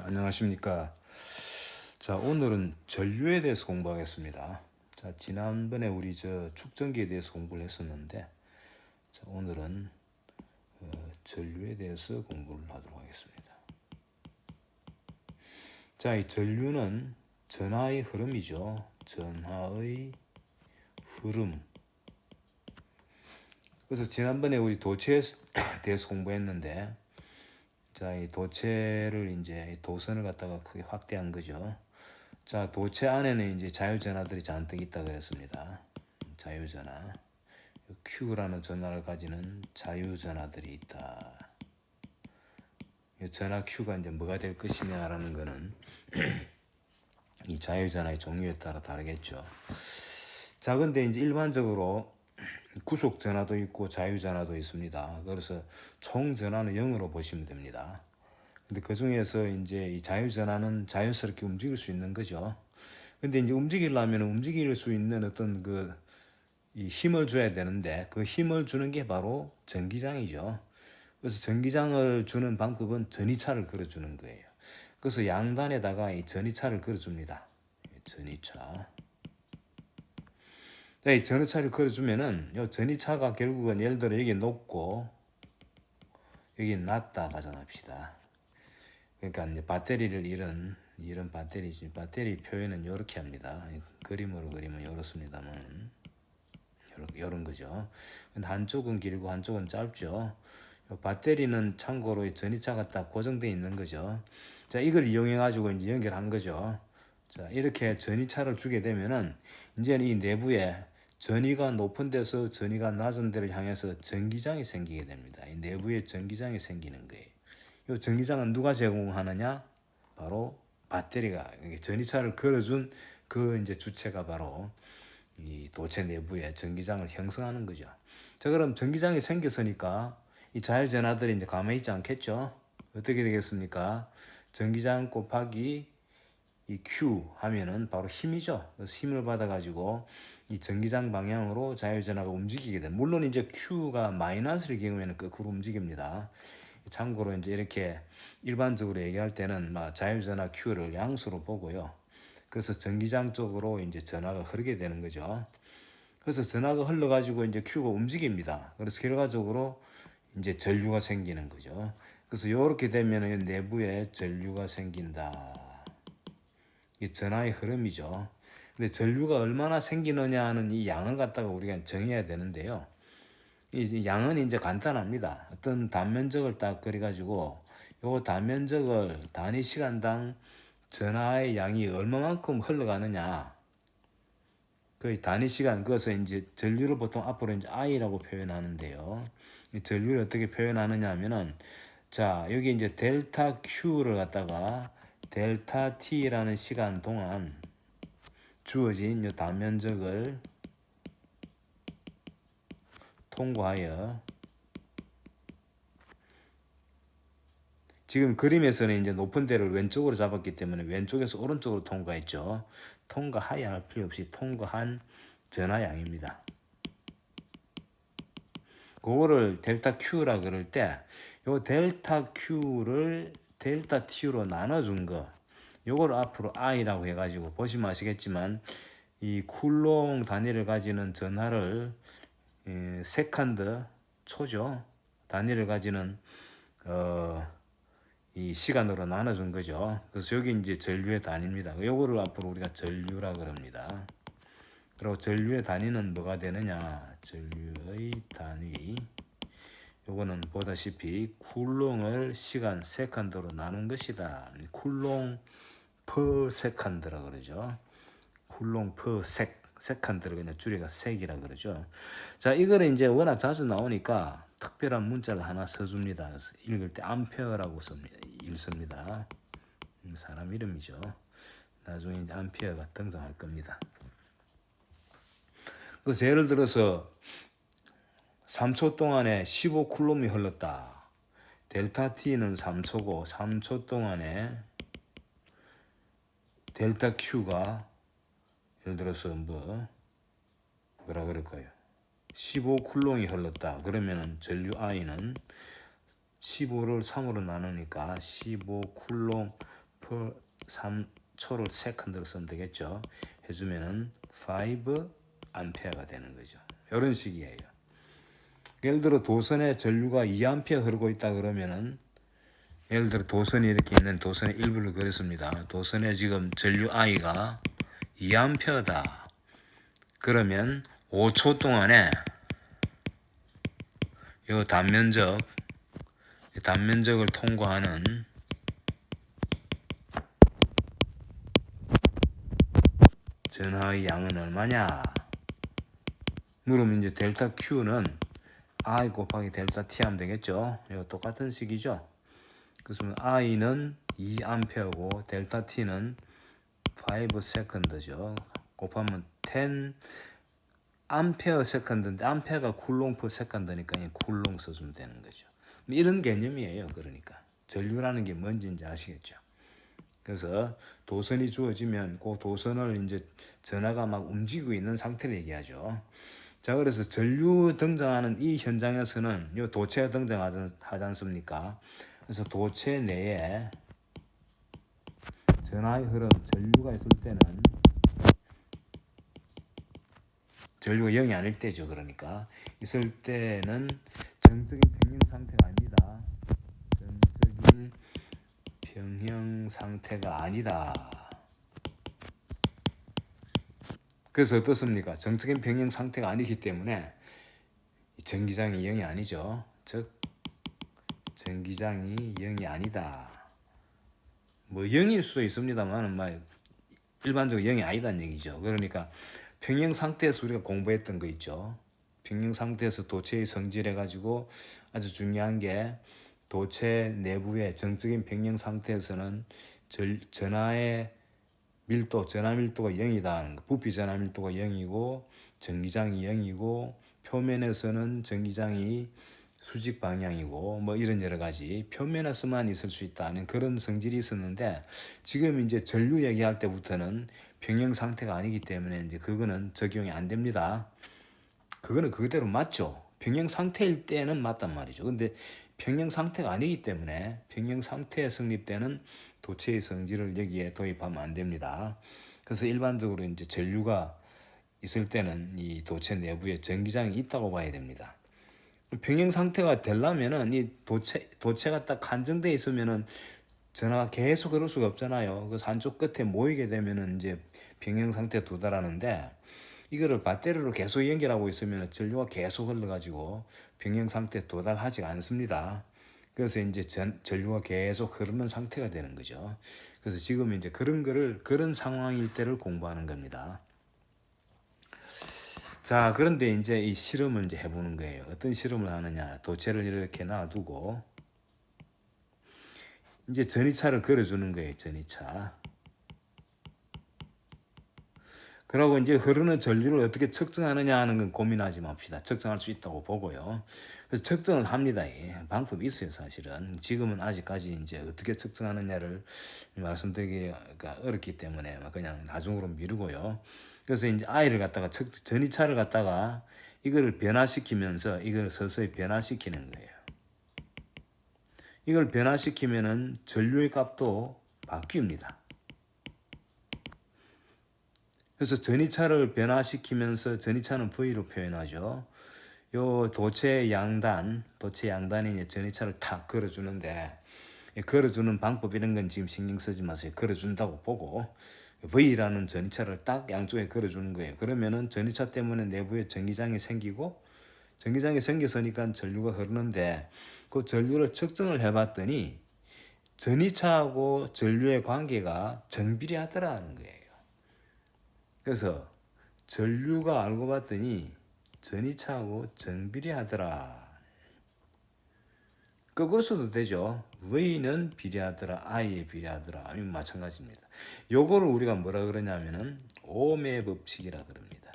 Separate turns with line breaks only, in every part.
안녕하십니까. 자, 오늘은 전류에 대해서 공부하겠습니다. 자, 지난번에 우리 축전기에 대해서 공부를 했었는데, 자, 오늘은 전류에 대해서 공부를 하도록 하겠습니다. 자, 이 전류는 전하의 흐름이죠. 전하의 흐름. 그래서 지난번에 우리 도체에 대해서 공부했는데, 자, 이 도체를 이제 도선을 갖다가 크게 확대한 거죠. 자, 도체 안에는 이제 자유전하들이 잔뜩 있다 그랬습니다. 자유전하. Q라는 전하를 가지는 자유전하들이 있다. 전하 Q가 이제 뭐가 될 것이냐라는 거는 이 자유전하의 종류에 따라 다르겠죠. 자, 근데 이제 일반적으로 구속 전하도 있고 자유전하도 있습니다. 그래서 총 전하는 0으로 보시면 됩니다. 근데 그 중에서 이제 이 자유전하는 자연스럽게 움직일 수 있는 거죠. 근데 이제 움직이려면 움직일 수 있는 어떤 이 힘을 줘야 되는데 그 힘을 주는 게 바로 전기장이죠. 그래서 전기장을 주는 방법은 전이차를 걸어주는 거예요. 그래서 양단에다가 이 전이차를 걸어줍니다. 전이차. 이 전이차를 걸어주면은 이 전이차가 결국은 예를 들어 여기 높고 여기 낮다 가정합시다. 그러니까 이제 배터리를 이런 배터리지. 배터리 표현은 이렇게 합니다. 그림으로 그리면 이렇습니다만 이런 거죠. 근데 한쪽은 길고 한쪽은 짧죠. 배터리는 참고로 전이차가 딱 고정되어 있는 거죠. 자, 이걸 이용해 가지고 이제 연결한 거죠. 자, 이렇게 전이차를 주게 되면은 이제 이 내부에 전위가 높은 데서 전위가 낮은 데를 향해서 전기장이 생기게 됩니다. 이 내부에 전기장이 생기는 거예요. 이 전기장은 누가 제공하느냐? 바로 배터리가 전이차를 걸어준 그 이제 주체가 바로 이 도체 내부에 전기장을 형성하는 거죠. 자, 그럼 전기장이 생겼으니까 이 자유전하들이 이제 가만히 있지 않겠죠? 어떻게 되겠습니까? 전기장 곱하기 이 Q 하면은 바로 힘이죠. 그래서 힘을 받아가지고 이 전기장 방향으로 자유전하가 움직이게 돼. 물론 이제 Q가 마이너스의 경우에는 거꾸로 움직입니다. 참고로 이제 이렇게 일반적으로 얘기할 때는 자유전하 Q를 양수로 보고요. 그래서 전기장 쪽으로 이제 전하가 흐르게 되는 거죠. 그래서 전하가 흘러가지고 이제 Q가 움직입니다. 그래서 결과적으로 이제 전류가 생기는 거죠. 그래서 이렇게 되면 내부에 전류가 생긴다. 이 전하의 흐름이죠. 근데 전류가 얼마나 생기느냐 하는 이 양을 갖다가 우리가 정해야 되는데요. 이 양은 이제 간단합니다. 어떤 단면적을 딱 그려가지고 요 단면적을 단위 시간당 전하의 양이 얼마만큼 흘러가느냐. 그 단위 시간, 그것을 이제 전류를 보통 앞으로 이제 I라고 표현하는데요. 이 전류를 어떻게 표현하느냐 하면은, 자, 여기 이제 델타 Q를 갖다가 델타 T라는 시간 동안 주어진 이 단면적을 통과하여 지금 그림에서는 이제 높은 데를 왼쪽으로 잡았기 때문에 왼쪽에서 오른쪽으로 통과했죠. 통과하여 할 필요 없이 통과한 전하양입니다. 그거를 델타 Q라 그럴 때, 요 델타 Q를 델타 T로 나눠준 거, 요걸 앞으로 I라고 해가지고 보시면 아시겠지만, 이 쿨롱 단위를 가지는 전하를 세컨드 초죠. 단위를 가지는 이 시간으로 나눠준 거죠. 그래서 여기 이제 전류의 단위입니다. 요거를 앞으로 우리가 전류라 그럽니다. 그리고 전류의 단위는 뭐가 되느냐? 전류의 단위. 요거는 보다시피 쿨롱을 시간 세컨드로 나눈 것이다. 쿨롱 per second라 그러죠. 쿨롱 per 세컨드를 그냥 줄여가 색이라 그러죠. 자, 이거는 이제 워낙 자주 나오니까 특별한 문자를 하나 써줍니다. 그래서 읽을 때 암페어라고 읽습니다. 사람 이름이죠. 나중에 이제 암페어가 등장할 겁니다. 그래서 예를 들어서 3초 동안에 15쿨롬이 흘렀다. 델타 T는 3초고 3초 동안에 델타 Q가 예를 들어서 뭐라 그럴까요? 15쿨롱이 흘렀다. 그러면은 전류 I는 15를 3으로 나누니까 15쿨롱 3초를 세컨드로 쓰면 되겠죠. 해주면은 5 암페어가 되는 거죠. 이런 식이에요. 예를 들어 도선에 전류가 2A 흐르고 있다 그러면은, 예를 들어 도선이 이렇게 있는 도선의 일부를 그렸습니다. 도선에 지금 전류 I가 2A다. 그러면 5초 동안에 이 단면적을 통과하는 전하의 양은 얼마냐? 물으면 이제 델타 Q는 I 곱하기 델타 T 하면 되겠죠. 이거 똑같은 식이죠. 그래서 I는 2A고 델타 T는 5 세컨드죠. 곱하면 10 암페어 세컨드인데 암페어가 쿨롱 퍼 세컨드니까 쿨롱 써주면 되는 거죠. 이런 개념이에요. 그러니까 전류라는 게 뭔지 이제 아시겠죠. 그래서 도선이 주어지면 그 도선을 이제 전하가 막 움직이고 있는 상태를 얘기하죠. 자, 그래서 전류 등장하는 이 현장에서는 요 도체가 등장하지 않습니까? 그래서 도체 내에 전하의 흐름, 전류가 있을 때는 전류가 0이 아닐 때죠. 그러니까 있을 때는 정적인 평형 상태가 아니다. 정적인 평형 상태가 아니다. 그래서 어떻습니까? 정적인 평형 상태가 아니기 때문에 전기장이 0이 아니죠. 즉 전기장이 0이 아니다. 뭐 0일 수도 있습니다만 일반적으로 0이 아니다는 얘기죠. 그러니까 평형 상태에서 우리가 공부했던 거 있죠. 평형 상태에서 도체의 성질해 가지고 아주 중요한 게 도체 내부의 정적인 평형 상태에서는 전하의 밀도, 전하 밀도가 0이다. 부피 전하 밀도가 0이고 전기장이 0이고 표면에서는 전기장이 수직 방향이고 뭐 이런 여러 가지 표면에서만 있을 수 있다는 그런 성질이 있었는데, 지금 이제 전류 얘기할 때부터는 평형 상태가 아니기 때문에 이제 그거는 적용이 안 됩니다. 그거는 그대로 맞죠. 평형 상태일 때는 맞단 말이죠. 근데 평형 상태가 아니기 때문에 평형 상태에 성립되는 도체의 성질을 여기에 도입하면 안 됩니다. 그래서 일반적으로 이제 전류가 있을 때는 이 도체 내부에 전기장이 있다고 봐야 됩니다. 평형 상태가 되려면은 이 도체가 딱 한정돼 있으면은 전화가 계속 그럴 수가 없잖아요. 그래서 한쪽 끝에 모이게 되면은 이제 평형 상태에 도달하는데, 이거를 배터리로 계속 연결하고 있으면 전류가 계속 흘러가지고 평형 상태에 도달하지 않습니다. 그래서 이제 전류가 계속 흐르는 상태가 되는 거죠. 그래서 지금 이제 그런 상황일 때를 공부하는 겁니다. 자, 그런데 이제 이 실험을 이제 해보는 거예요. 어떤 실험을 하느냐? 도체를 이렇게 놔두고 이제 전이차를 걸어주는 거예요. 전이차. 그러고 이제 흐르는 전류를 어떻게 측정하느냐 하는 건 고민하지 맙시다. 측정할 수 있다고 보고요. 그래서 측정을 합니다. 예. 방법이 있어요, 사실은. 지금은 아직까지 이제 어떻게 측정하느냐를 말씀드리기가 어렵기 때문에 그냥 나중으로 미루고요. 그래서 이제 아이를 갖다가 전이차를 갖다가 이걸 변화시키면서 이걸 서서히 변화시키는 거예요. 이걸 변화시키면은 전류의 값도 바뀝니다. 그래서 전이차를 변화시키면서 전이차는 V로 표현하죠. 요 도체 양단이 이제 전이차를 탁 걸어주는데, 걸어주는 방법 이런 건 지금 신경 쓰지 마세요. 걸어준다고 보고 V라는 전이차를 딱 양쪽에 걸어주는 거예요. 그러면은 전이차 때문에 내부에 전기장이 생기고, 전기장이 생겼으니까 전류가 흐르는데, 그 전류를 측정을 해봤더니 전이차하고 전류의 관계가 정비례하더라는 거예요. 그래서 전류가 알고 봤더니 전이차하고 정비례하더라. 거꾸로 써도 되죠. V는 비례하더라, I에 비례하더라. 아니면 마찬가지입니다. 요거를 우리가 뭐라 그러냐면은 오음의 법칙이라 그럽니다.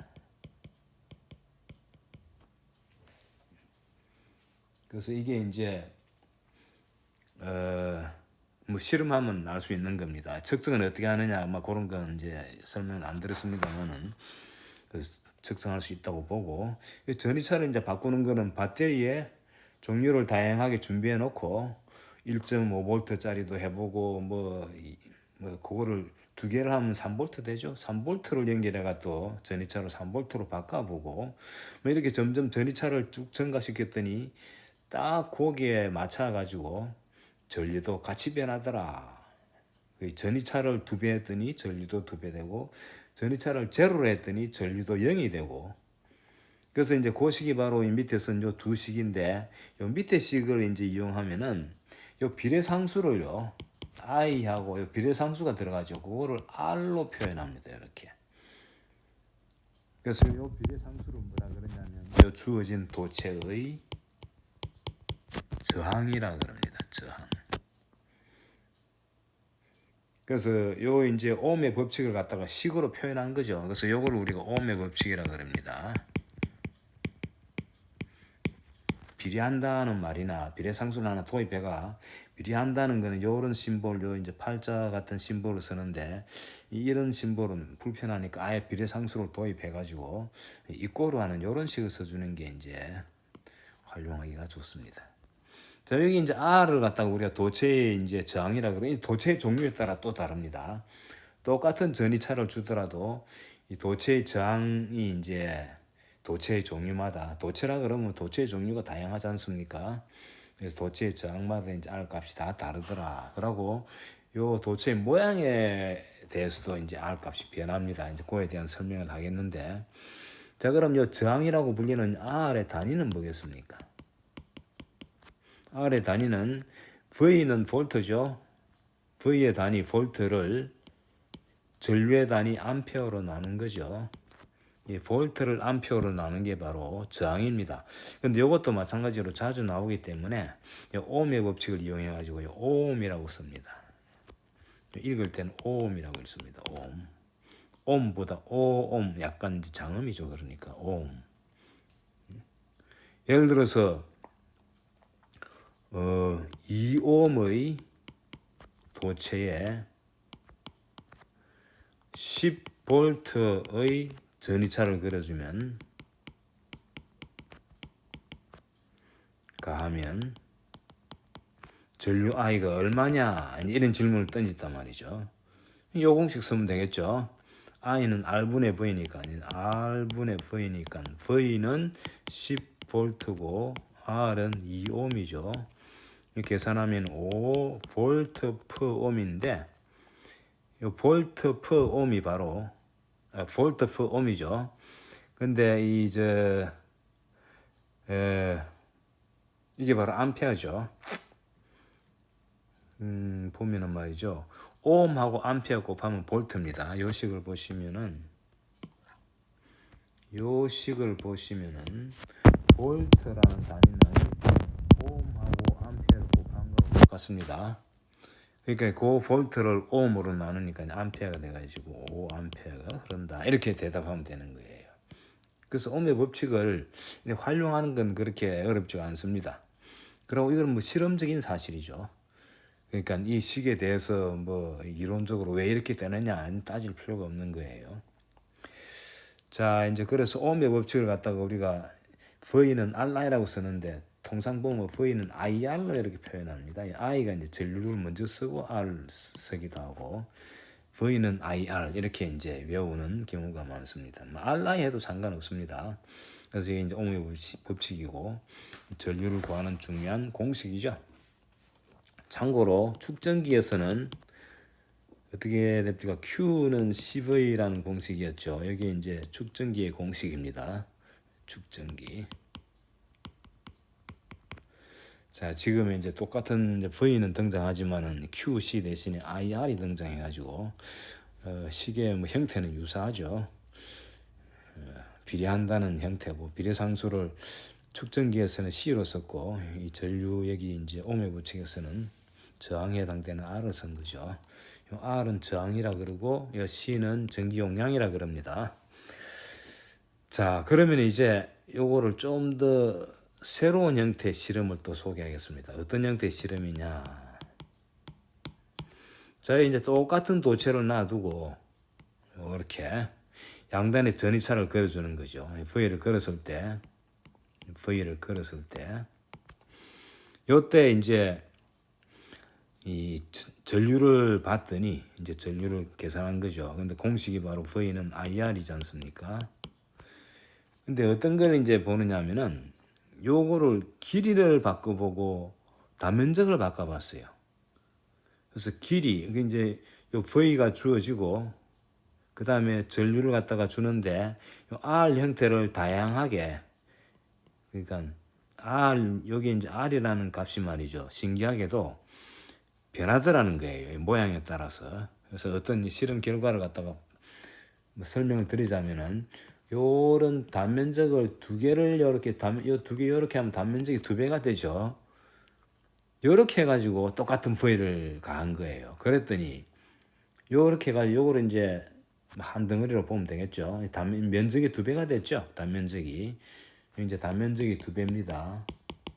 그래서 이게 이제 뭐 실험하면 알 수 있는 겁니다. 측정은 어떻게 하느냐, 그런 건 이제 설명 안 들었습니다만은 측정할 수 있다고 보고, 전이차를 이제 바꾸는 거는 배터리에 종류를 다양하게 준비해 놓고 1.5V짜리도 해보고 뭐 그거를 두 개를 하면 3볼트 되죠. 3볼트를 연결해가 또 전이차로 3볼트로 바꿔보고 뭐 이렇게 점점 전이차를 쭉 증가시켰더니 딱 거기에 맞춰가지고 전류도 같이 변하더라. 전이차를 2배 했더니 전류도 2배 되고 전이차를 제로로 했더니 전류도 0이 되고 그래서 이제 그 식이 바로 이 밑에 쓴 요 두 식인데 요 밑에 식을 이제 이용하면은 요 비례상수를요 i하고 요 비례상수가 들어가죠. 그거를 r로 표현합니다. 이렇게. 그래서 요 비례상수를 뭐라 그러냐면 요 주어진 도체의 저항이라 그럽니다. 저항. 그래서 요 이제 오음의 법칙을 갖다가 식으로 표현한 거죠. 그래서 요걸 우리가 오음의 법칙이라 그럽니다. 비례한다는 말이나 비례상수를 하나 도입해가 비례한다는 거는 요런 심볼 요 이제 팔자 같은 심볼을 쓰는데 이런 심볼은 불편하니까 아예 비례상수를 도입해 가지고 이꼬로 하는 요런 식을 써주는 게 이제 활용하기가 좋습니다. 자, 여기 이제 R을 갖다가 우리가 도체의 이제 저항이라 그러니 도체의 종류에 따라 또 다릅니다. 똑같은 전이차를 주더라도 이 도체의 저항이 이제 도체의 종류마다 도체라 그러면 도체의 종류가 다양하지 않습니까? 그래서 도체의 저항마다 이제 R 값이 다 다르더라. 그러고 요 도체의 모양에 대해서도 이제 R 값이 변합니다. 이제 그에 대한 설명을 하겠는데, 자 그럼 요 저항이라고 불리는 R의 단위는 뭐겠습니까? R의 단위는 V는 볼트죠. V의 단위 볼트를 전류의 단위 암페어로 나눈 거죠. 이 볼트를 암페어로 나눈 게 바로 저항입니다. 근데 이것도 마찬가지로 자주 나오기 때문에 오음의 법칙을 이용해 가지고 오음이라고 씁니다. 읽을 때는 오음이라고 읽습니다. 오음. 옴보다 오옴 약간 장음이죠. 그러니까 오음. 예를 들어서 2옴의 도체에 10볼트의 전이차를 그려주면 가하면 전류 I가 얼마냐 이런 질문을 던졌단 말이죠. 요 공식 쓰면 되겠죠. I는 R분의 V니까 R분의 V니까 V는 10볼트고 R은 2옴이죠. 계산하면 5볼트 per 옴인데 이 볼트 per 옴이 바로 볼트 per 옴이죠. 근데 이게 바로 암페어죠. 보면은 말이죠. 옴하고 암페어 곱하면 볼트입니다. 요 식을 보시면은 볼트라는 단위는 옴하고 암페어를 곱한 거하고 똑같습니다. 그러니까 그 볼트를 옴으로 나누니까 암페어가 돼가지고 5암페어가 흐른다. 이렇게 대답하면 되는 거예요. 그래서 옴의 법칙을 활용하는 건 그렇게 어렵지 않습니다. 그리고 이건 뭐 실험적인 사실이죠. 그러니까 이 식에 대해서 뭐 이론적으로 왜 이렇게 되느냐 따질 필요가 없는 거예요. 자, 이제 그래서 옴의 법칙을 갖다가 우리가 V는 RI라고 쓰는데 통상 보면 V는 IR로 이렇게 표현합니다. I가 이제 전류를 먼저 쓰고 R 쓰기도 하고 V는 IR 이렇게 이제 외우는 경우가 많습니다. RI 해도 상관없습니다. 그래서 이게 이제 옴의 법칙이고 전류를 구하는 중요한 공식이죠. 참고로 축전기에서는 어떻게 됩니까? Q는 CV라는 공식이었죠. 여기 이제 축전기의 공식입니다. 축전기. 자, 지금 이제 똑같은 이제 V는 등장하지만은 QC 대신에 IR이 등장해가지고 식의 뭐 형태는 유사하죠. 비례한다는 형태고 비례상수를 축전기에서는 C로 썼고 이 전류 여기 이제 옴의 법칙에서는 저항에 해당되는 R을 쓴 거죠. R은 저항이라 그러고 이 C는 전기 용량이라 그럽니다. 자, 그러면 이제 요거를 좀 더 새로운 형태의 실험을 또 소개하겠습니다. 어떤 형태의 실험이냐? 자, 이제 똑같은 도체를 놔두고 이렇게 양단에 전이차를 그려주는 거죠. V를 걸었을 때, 요때 이제 이 전류를 봤더니 이제 전류를 계산한 거죠. 근데 공식이 바로 V는 IR이지 않습니까? 근데 어떤 걸 이제 보느냐면은 요거를 길이를 바꿔보고 단면적을 바꿔봤어요. 그래서 길이 이게 이제 요 V가 주어지고 그 다음에 전류를 갖다가 주는데 요 R 형태를 다양하게 그러니까 R 여기 이제 R이라는 값이 말이죠. 신기하게도 변하더라는 거예요. 모양에 따라서. 그래서 어떤 실험 결과를 갖다가 뭐 설명을 드리자면은 요런 단면적을 두 개를 이렇게 요두 개 이렇게 하면 단면적이 두 배가 되죠. 요렇게 해가지고 똑같은 V를 가한 거예요. 그랬더니 요렇게 해가지고 요거를 이제 한 덩어리로 보면 되겠죠. 면적이 두 배가 됐죠. 단면적이 이제 단면적이 두 배입니다.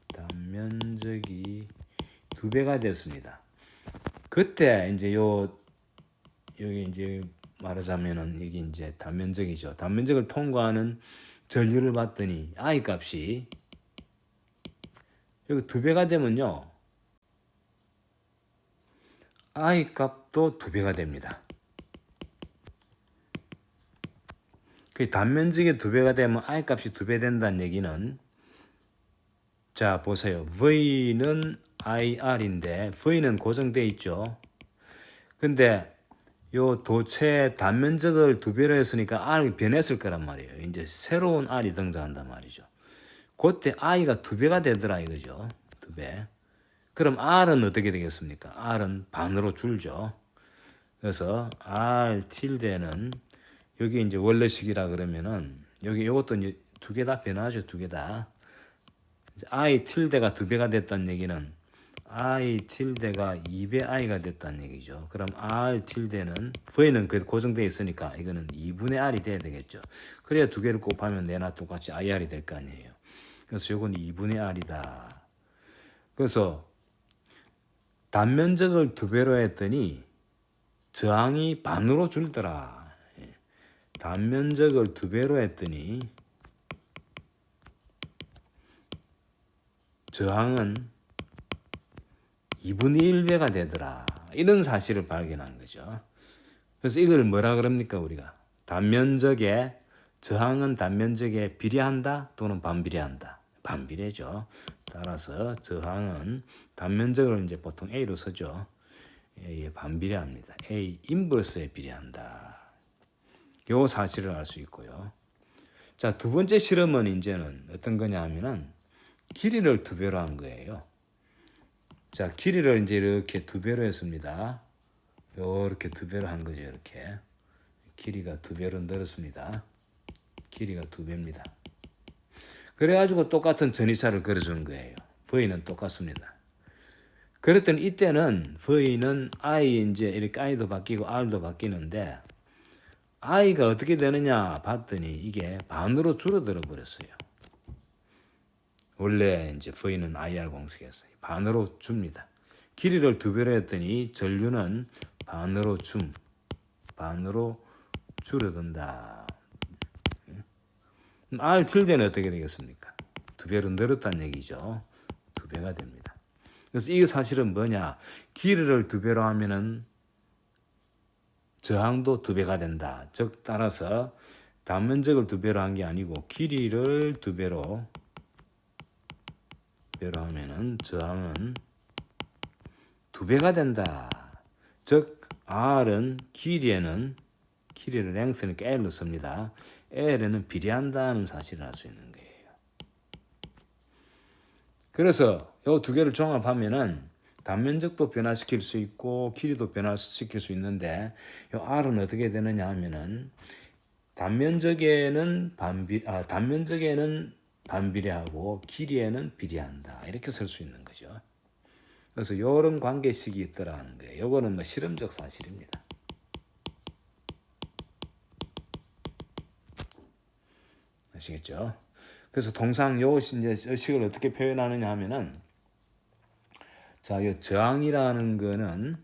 단면적이 두 배가 됐습니다. 그때 이제 여기 이제 말하자면은 이게 이제 단면적이죠. 단면적을 통과하는 전류를 봤더니 I 값이 여기 두 배가 되면요. I 값도 두 배가 됩니다. 그 단면적이 두 배가 되면 I 값이 두 배 된다는 얘기는 자 보세요. V는 IR인데 V는 고정돼 있죠. 근데 요 도체 단면적을 두 배로 했으니까 R이 변했을 거란 말이에요. 이제 새로운 R이 등장한단 말이죠. 그때 I가 두 배가 되더라 이거죠. 두 배. 그럼 R은 어떻게 되겠습니까? R은 반으로 줄죠. 그래서 R tilde는 여기 이제 원래식이라 그러면은 여기 이것도 이제 두 개 다 변하죠. 두 개 다. I tilde가 두 배가 됐다는 얘기는 I tilde가 2배 I가 됐다는 얘기죠. 그럼 R tilde는 V는 그 고정되어 있으니까 이거는 2분의 R이 돼야 되겠죠. 그래야 두 개를 곱하면 내나 똑같이 IR이 될 거 아니에요. 그래서 이건 2분의 R이다. 그래서 단면적을 두 배로 했더니 저항이 반으로 줄더라. 단면적을 두 배로 했더니 저항은 2분의 1배가 되더라. 이런 사실을 발견한 거죠. 그래서 이걸 뭐라 그럽니까 우리가? 단면적에 저항은 단면적에 비례한다 또는 반비례한다. 반비례죠. 따라서 저항은 단면적을 이제 보통 A로 쓰죠. A에 반비례합니다. A 인버스에 비례한다. 요 사실을 알 수 있고요. 자, 두 번째 실험은 이제는 어떤 거냐 하면은 길이를 두 배로 한 거예요. 자, 길이를 이제 이렇게 두 배로 했습니다. 이렇게 두 배로 한 거죠, 이렇게. 길이가 두 배로 늘었습니다. 길이가 두 배입니다. 그래가지고 똑같은 전이차를 그려준 거예요. V는 똑같습니다. 그랬더니 이때는 V는 I 이제 이렇게 I도 바뀌고 R도 바뀌는데 I가 어떻게 되느냐 봤더니 이게 반으로 줄어들어 버렸어요. 원래 이제 V는 IR 공식이었어요. 반으로 줍니다. 길이를 두 배로 했더니 전류는 반으로 줄어든다. R tilde는 어떻게 되겠습니까? 두 배로 늘었다는 얘기죠. 두 배가 됩니다. 그래서 이 사실은 뭐냐? 길이를 두 배로 하면은 저항도 두 배가 된다. 즉 따라서 단면적을 두 배로 한 게 아니고 길이를 두 배로 하면은 저항은 두 배가 된다. 즉 R은 길이를 length니까 L로 씁니다. L에는 비례한다는 사실을 알 수 있는 거예요. 그래서 이 두 개를 종합하면은 단면적도 변화시킬 수 있고 길이도 변화시킬 수 있는데 이 R은 어떻게 되느냐 하면은 단면적에는 반비례하고 길이에는 비례한다. 이렇게 쓸 수 있는 거죠. 그래서 이런 관계식이 있더라는 거예요. 이거는 뭐 실험적 사실입니다. 아시겠죠? 그래서 통상 요 이제 식을 어떻게 표현하느냐 하면은 자, 이 저항이라는 거는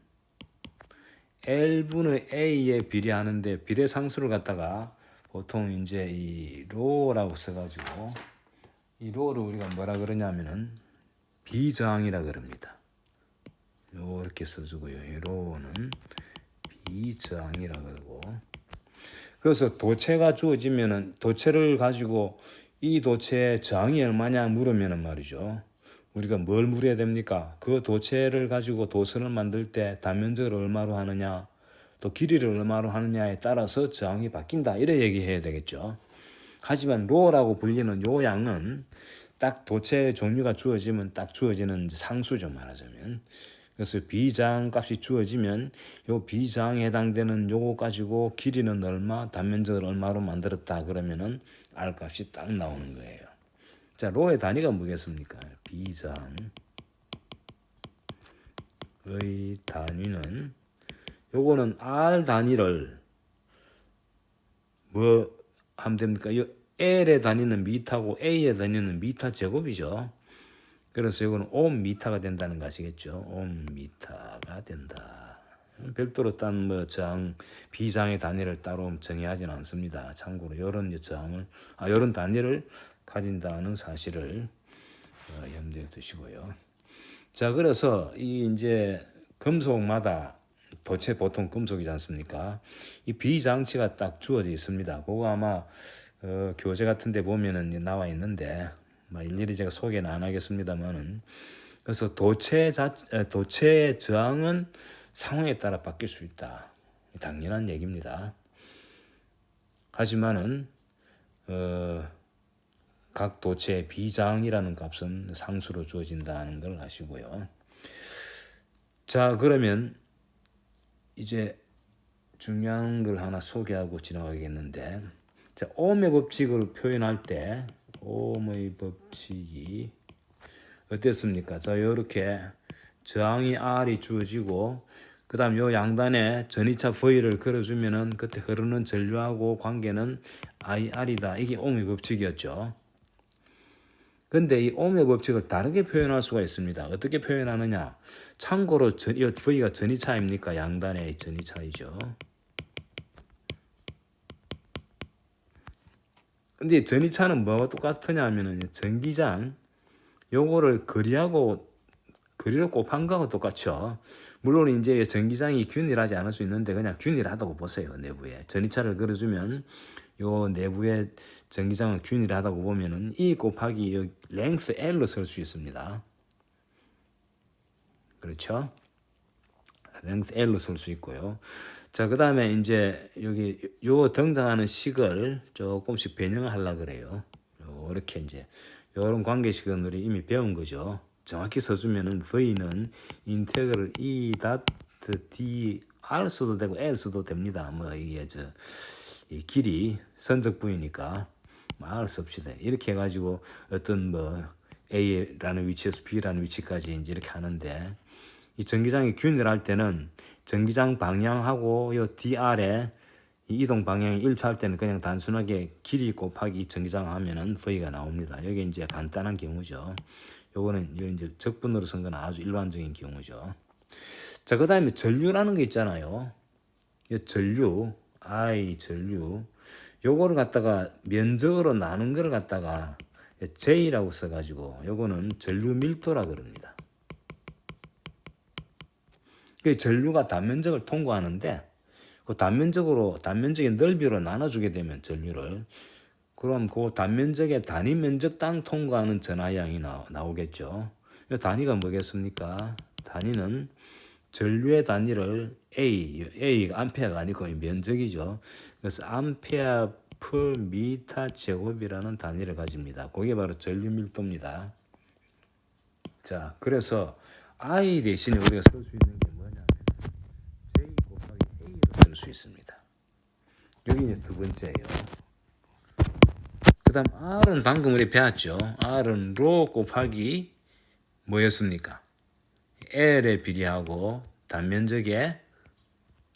L분의 A에 비례하는데 비례 상수를 갖다가 보통 이제 이 로라고 써가지고 이 로를 우리가 뭐라 그러냐면은 비저항이라 그럽니다. 요렇게 써주고요. 로는 비저항이라 그러고. 그래서 도체가 주어지면은 도체를 가지고 이 도체의 저항이 얼마냐 물으면은 말이죠. 우리가 뭘 물어야 됩니까? 그 도체를 가지고 도선을 만들 때 단면적을 얼마로 하느냐, 또 길이를 얼마로 하느냐에 따라서 저항이 바뀐다. 이래 얘기해야 되겠죠. 하지만 로라고 불리는 요 양은 딱 도체 종류가 주어지면 딱 주어지는 상수죠, 말하자면. 그래서 비장 값이 주어지면 요 비장에 해당되는 요거 가지고 길이는 얼마, 단면적을 얼마로 만들었다 그러면은 R 값이 딱 나오는 거예요. 자, 로의 단위가 뭐겠습니까? 비장의 단위는 요거는 R 단위를 뭐 하면 됩니까? 요 L의 단위는 미터고 A의 단위는 미터 제곱이죠. 그래서 이거는 옴미터가 된다는 거 아시겠죠? 옴미터가 된다. 별도로 딴 뭐 저항 비장의 단위를 따로 정의하지는 않습니다. 참고로 이런 저항을 이런 단위를 가진다는 사실을 염두에 두시고요. 자, 그래서 이 이제 금속마다 도체 보통 금속이지 않습니까? 이 비장치가 딱 주어져 있습니다. 그거 아마 교재 같은데 보면은 나와 있는데. 일일이 제가 소개는 안 하겠습니다만은 그래서 도체의 저항은 상황에 따라 바뀔 수 있다. 당연한 얘기입니다. 하지만은 각 도체의 비장이라는 값은 상수로 주어진다는 걸 아시고요. 자, 그러면 이제 중요한 걸 하나 소개하고 지나가겠는데, 자, 옴의 법칙을 표현할 때 옴의 법칙이 어땠습니까? 자, 요렇게 저항이 R이 주어지고 그 다음 요 양단에 전이차 V를 걸어주면은 그때 흐르는 전류하고 관계는 IR이다. 이게 옴의 법칙이었죠. 근데 이 옴의 법칙을 다르게 표현할 수가 있습니다. 어떻게 표현하느냐? 참고로 이 V가 전이차입니까? 양단의 전이차이죠. 근데 전이차는 뭐가 똑같으냐 하면은 전기장 요거를 거리로 곱한 거하고 똑같죠. 물론 이제 전기장이 균일하지 않을 수 있는데 그냥 균일하다고 보세요. 내부에 전이차를 걸어주면 요 내부에 전기장은 균일하다고 보면은 E 곱하기 요 랭스 L로 쓸 수 있습니다. 그렇죠? 랭스 L로 쓸 수 있고요. 자, 그 다음에 이제 여기 요 등장하는 식을 조금씩 변형을 하려고 그래요. 이렇게 이제 요런 관계식은 우리 이미 배운 거죠. 정확히 써주면은 V는 인테그럴 E D R 수도 되고 L 수도 됩니다. 뭐 이게 이 길이 선적 부위니까 R 씁시다. 이렇게 해가지고 어떤 뭐 A라는 위치에서 B라는 위치까지 이제 이렇게 하는데 이 전기장이 균일할 때는 전기장 방향하고 이 DR의 이 이동 방향이 일치할 때는 그냥 단순하게 길이 곱하기 전기장 하면은 V가 나옵니다. 여기 이제 간단한 경우죠. 요거는 이제 적분으로 쓴 건 아주 일반적인 경우죠. 자, 그 다음에 전류라는 게 있잖아요. 이 전류, I 전류. 요거를 갖다가 면적으로 나눈 거를 갖다가 J라고 써가지고 요거는 전류 밀도라 그럽니다. 그 전류가 단면적을 통과하는데 그 단면적의 넓이로 나눠주게 되면 전류를 그럼 그 단면적의 단위 면적당 통과하는 전하량이 나오겠죠. 이 단위가 뭐겠습니까? 단위는 전류의 단위를 A가 암페어가 아니고 면적이죠. 그래서 암페어 per 미터 제곱이라는 단위를 가집니다. 그게 바로 전류 밀도입니다. 자, 그래서 I 대신에 우리가 쓸 수 있는 게 뭐냐면 J 곱하기 A로 쓸 수 있습니다. 여기 이제 두 번째예요. 그 다음 R은 방금 우리 배웠죠. R은 로 곱하기 뭐였습니까? L에 비례하고 단면적에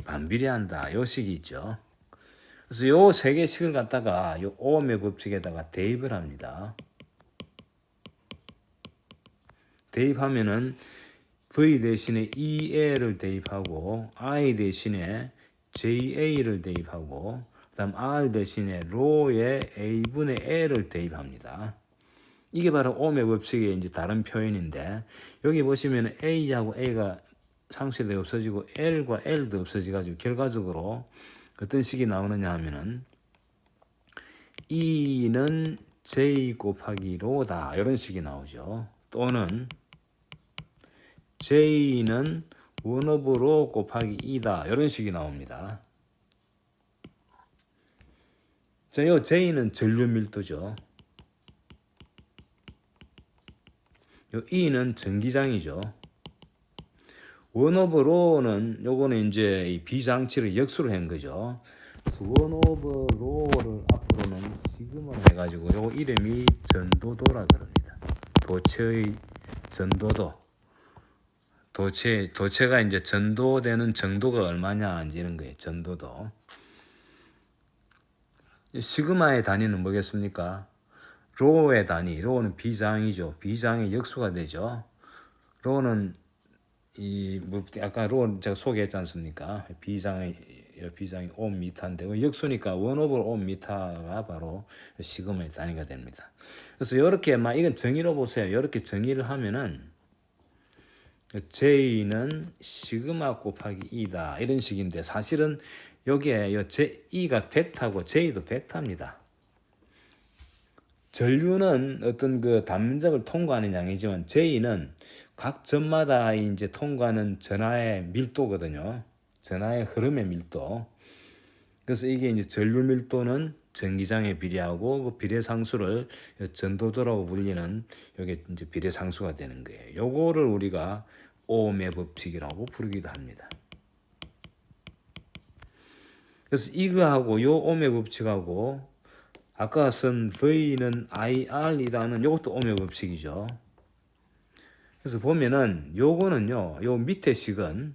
반비례한다. 요 식이 있죠. 그래서 요 세 개 식을 갖다가 요 오음의 법칙에다가 대입을 합니다. 대입하면은 V 대신에 EA를 대입하고 I 대신에 JA를 대입하고 그다음 R 대신에 로의 A분의 L을 대입합니다. 이게 바로 옴의 법칙의 이제 다른 표현인데 여기 보시면 A하고 A가 상수도 없어지고 L과 L도 없어지가지고 결과적으로 어떤 식이 나오느냐 하면은 E는 J 곱하기 로다 이런 식이 나오죠. 또는 J는 1/로 곱하기 2다 이런 식이 나옵니다. 자, 요 J는 전류 밀도죠. 요 E는 전기장이죠. 1/로는 요거는 이제 이 비장치를 역수로 한 거죠. 1/로를 앞으로는 시그마 해가지고 요 이름이 전도도라 그럽니다. 도체의 전도도. 도체가 이제 전도되는 정도가 얼마냐 이제 이런 거예요. 전도도. 시그마의 단위는 뭐겠습니까? 로의 단위. 로는 비장이죠. 비장의 역수가 되죠. 로는 뭐 아까 로 제가 소개했지 않습니까? 비장이 5m인데 역수니까 1/5m가 바로 시그마의 단위가 됩니다. 그래서 이렇게 막 이건 정의로 보세요. 이렇게 정의를 하면은 J는 시그마 곱하기 2다 이런 식인데 사실은 여기에 E가 벡터고 J도 벡터입니다. 전류는 어떤 그 담력을 통과하는 양이지만 J는 각 점마다 이제 통과하는 전하의 밀도거든요. 전하의 흐름의 밀도. 그래서 이게 이제 전류 밀도는 전기장에 비례하고 그 비례 상수를 전도도라고 불리는 이게 이제 비례 상수가 되는 거예요. 요거를 우리가 오음의 법칙이라고 부르기도 합니다. 그래서 이거하고 요 오음의 법칙하고 아까 쓴 V는 IR이라는 요것도 오음의 법칙이죠. 그래서 보면은 요거는요, 요 밑에 식은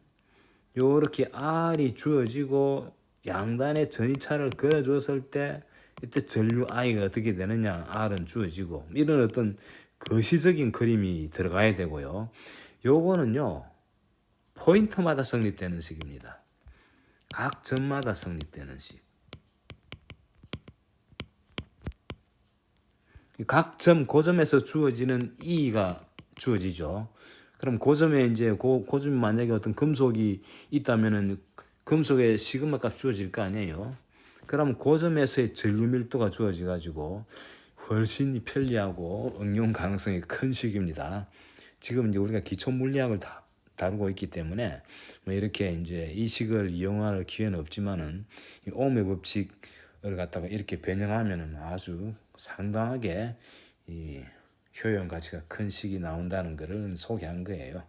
요렇게 R이 주어지고 양단에 전이차를 그어줬을 때 이때 전류 I가 어떻게 되느냐, R은 주어지고 이런 어떤 거시적인 그림이 들어가야 되고요. 요거는요 포인트마다 성립되는 식입니다. 각 점마다 성립되는 식. 각 점, 고점에서 주어지는 E가 주어지죠. 그럼 고점에 이제 고점에 만약에 어떤 금속이 있다면은 금속에 시그마 값 주어질 거 아니에요. 그럼 고점에서의 전류 밀도가 주어져 가지고 훨씬 편리하고 응용 가능성이 큰 식입니다. 지금 이제 우리가 기초 물리학을 다루고 있기 때문에 뭐 이렇게 이제 이 식을 이용할 기회는 없지만은 이 오음의 법칙을 갖다가 이렇게 변형하면은 아주 상당하게 이 효용 가치가 큰 식이 나온다는 것을 소개한 거예요.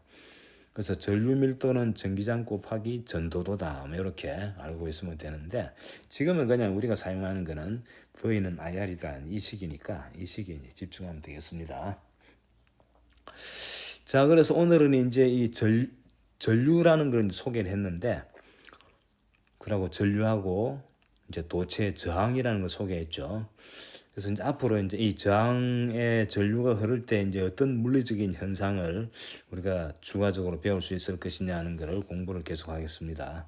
그래서 전류 밀도는 전기장 곱하기 전도도다. 뭐 이렇게 알고 있으면 되는데 지금은 그냥 우리가 사용하는 거는 V는 IR이다. 이 식이니까 이 식에 집중하면 되겠습니다. 자, 그래서 오늘은 이제 이 전류라는 걸 소개를 했는데 그리고 전류하고 이제 도체 저항이라는 걸 소개했죠. 그래서 이제 앞으로 이제 이 저항의 전류가 흐를 때 이제 어떤 물리적인 현상을 우리가 추가적으로 배울 수 있을 것이냐 하는 것을 공부를 계속하겠습니다.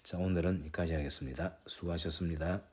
자, 오늘은 여기까지 하겠습니다. 수고하셨습니다.